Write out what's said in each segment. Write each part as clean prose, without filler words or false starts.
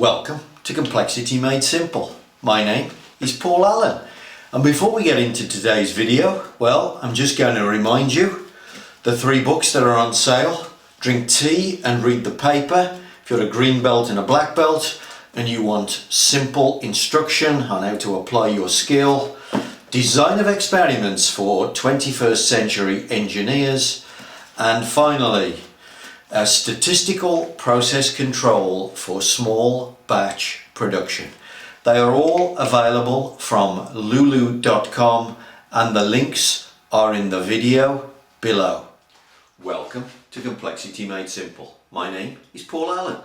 Welcome to Complexity Made Simple. My name is Paul Allen, and before we get into today's video, well, I'm just going to remind you the 3 books that are on sale. Drink tea and read the paper. If you're a green belt and a black belt and you want simple instruction on how to apply your skill, design of experiments for 21st century engineers, and finally, a statistical process control for small batch production. They are all available from lulu.com and the links are in the video below. Welcome to Complexity Made Simple. My name is Paul Allen,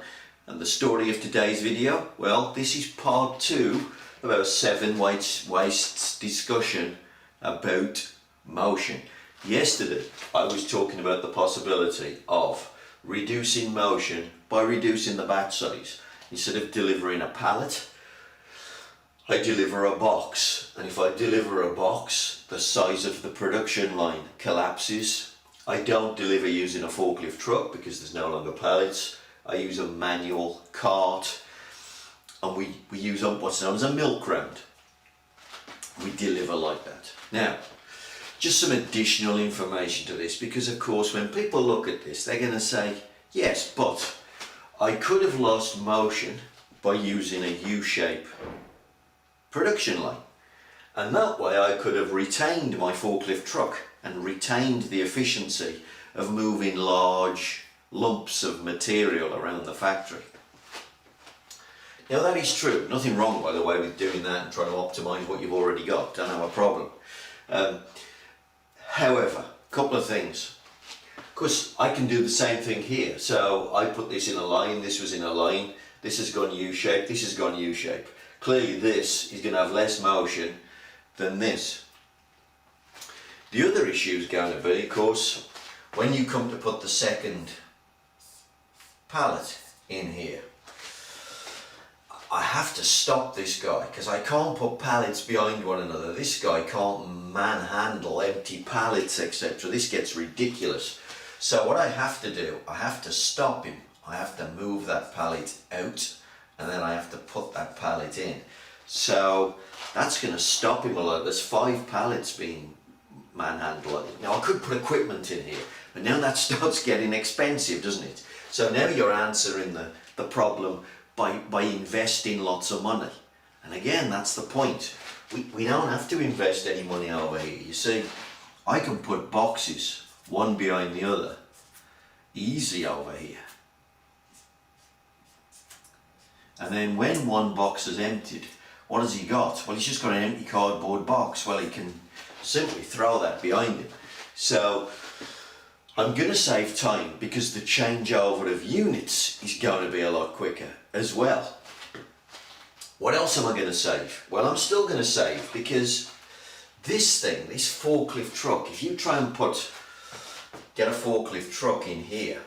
and the story of today's video, well, this is part 2 of our 7 wastes discussion about motion. Yesterday I was talking about the possibility of reducing motion by reducing the batch size. Instead of delivering a pallet, I deliver a box, and if I deliver a box, the size of the production line collapses. I don't deliver using a forklift truck because there's no longer pallets. I use a manual cart, and we use what's known as a milk round. We deliver like that. Now, just some additional information to this, because of course when people look at this they're going to say, yes, but I could have lost motion by using a U-shape production line, and that way I could have retained my forklift truck and retained the efficiency of moving large lumps of material around the factory. Now that is true, nothing wrong by the way with doing that and trying to optimize what you've already got, don't have a problem. However, a couple of things, because I can do the same thing here. So I put this in a line, this was in a line, this has gone U-shape, this has gone U-shape. Clearly this is going to have less motion than this. The other issue is going to be, of course, when you come to put the second pallet in here, I have to stop this guy because I can't put pallets behind one another. This guy can't manhandle empty pallets, etc. This gets ridiculous. So what I have to do, I have to stop him. I have to move that pallet out, and then I have to put that pallet in. So that's going to stop him a lot. There's 5 pallets being manhandled. Now I could put equipment in here, but now that starts getting expensive, doesn't it? So now you're answering the problem by investing lots of money. And again, that's the point. We don't have to invest any money over here. You see, I can put boxes one behind the other easy over here. And then when one box is emptied, what has he got? Well, he's just got an empty cardboard box. Well, he can simply throw that behind him. So I'm going to save time because the changeover of units is going to be a lot quicker as well. What else am I going to save? Well, I'm still going to save because this thing, this forklift truck, if you try and get a forklift truck in here,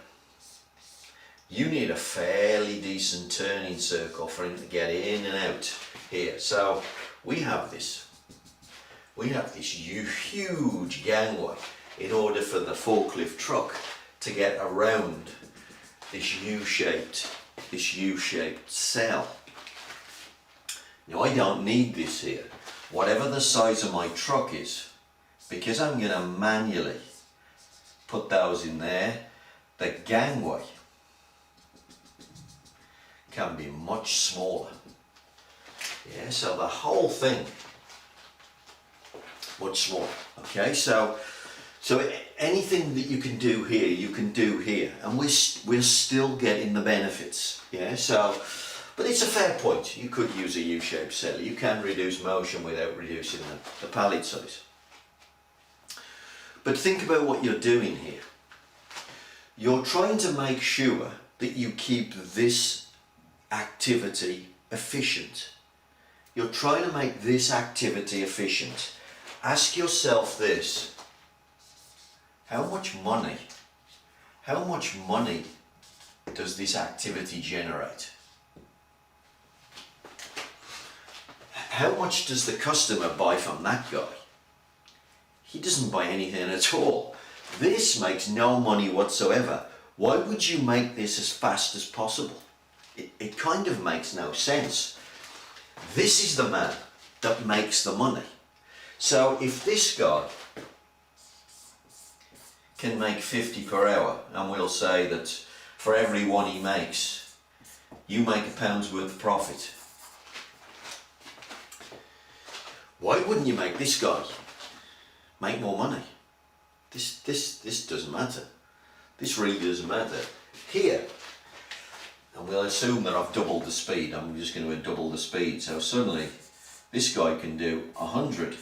you need a fairly decent turning circle for him to get in and out here. So we have this huge gangway in order for the forklift truck to get around this U-shaped cell. Now I don't need this here. Whatever the size of my truck is, because I'm going to manually put those in there, the gangway can be much smaller. Yeah, so the whole thing much smaller. Okay, so anything that you can do here, you can do here, and we're still getting the benefits. Yeah, so, but it's a fair point. You could use a U-shaped cell. You can reduce motion without reducing the pallet size. But think about what you're doing here. You're trying to make sure that you keep this activity efficient. You're trying to make this activity efficient. Ask yourself this: how much money does this activity generate? How much does the customer buy from that guy? He doesn't buy anything at all. This makes no money whatsoever. Why would you make this as fast as possible? it kind of makes no sense. This is the man that makes the money. So if this guy can make 50 per hour, and we'll say that for every one he makes, you make £1 worth of profit. Why wouldn't you make this guy make more money? This doesn't matter. This really doesn't matter. Here, and we'll assume that I've doubled the speed. I'm just going to double the speed. So suddenly, this guy can do 100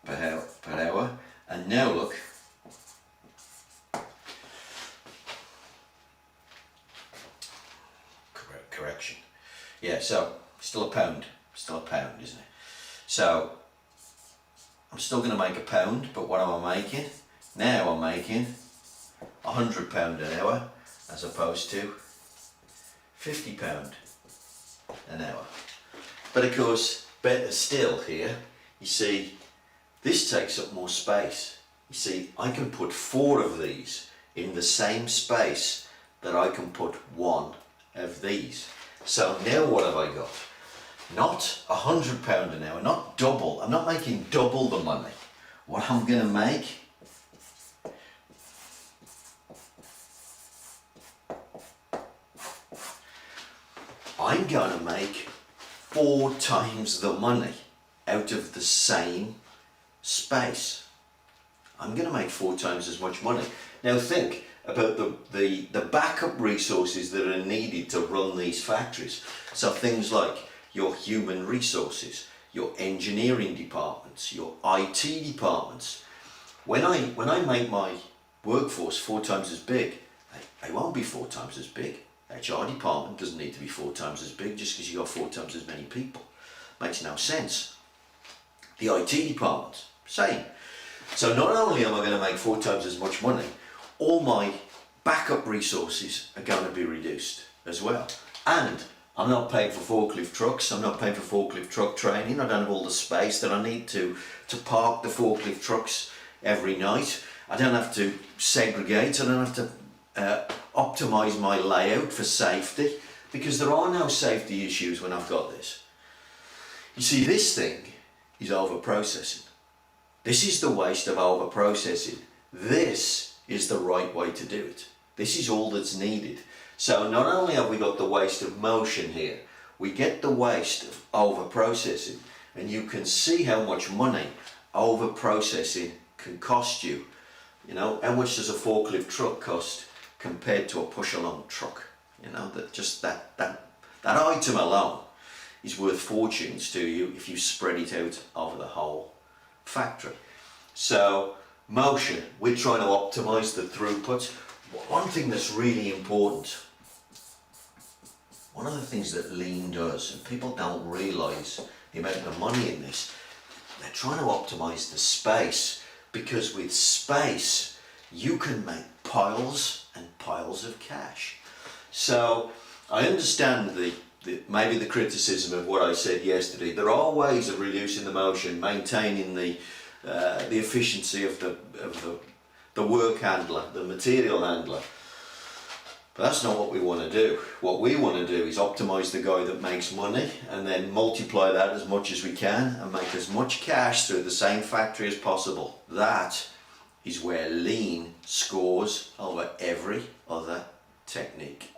per hour. And now look, correction. Yeah, so still a pound, isn't it? So I'm still going to make £1, but what am I making? Now I'm making £100 an hour as opposed to £50 an hour. But of course, better still here, you see, this takes up more space. You see, I can put 4 of these in the same space that I can put 1 of these. So now what have I got? Not £100 an hour, not double. I'm not making double the money. What I'm going to make, I'm going to make 4 times the money out of the same space. I'm going to make 4 times as much money. Now think about the backup resources that are needed to run these factories. So things like your human resources, your engineering departments, your IT departments. When I make my workforce 4 times as big, they won't be 4 times as big. HR department doesn't need to be 4 times as big just because you got 4 times as many people. Makes no sense. The IT department, same. So not only am I going to make 4 times as much money, all my backup resources are going to be reduced as well. And I'm not paying for forklift trucks, I'm not paying for forklift truck training, I don't have all the space that I need to park the forklift trucks every night. I don't have to segregate, I don't have to optimise my layout for safety, because there are no safety issues when I've got this. You see, this thing is over-processing. This is the waste of over-processing. This is the right way to do it. This is all that's needed. So not only have we got the waste of motion here, we get the waste of over-processing, and you can see how much money over-processing can cost you. You know, how much does a forklift truck cost compared to a push-along truck? You know, that item alone is worth fortunes to you if you spread it out over the whole factory. So motion, we're trying to optimize the throughput. One thing that's really important, one of the things that lean does, and people don't realize the amount of money in this, they're trying to optimize the space, because with space you can make piles and piles of cash. So I understand maybe the criticism of what I said yesterday. There are ways of reducing the motion, maintaining the efficiency of the work handler, the material handler. But that's not what we want to do. What we want to do is optimize the guy that makes money, and then multiply that as much as we can and make as much cash through the same factory as possible. That is where lean scores over every other technique.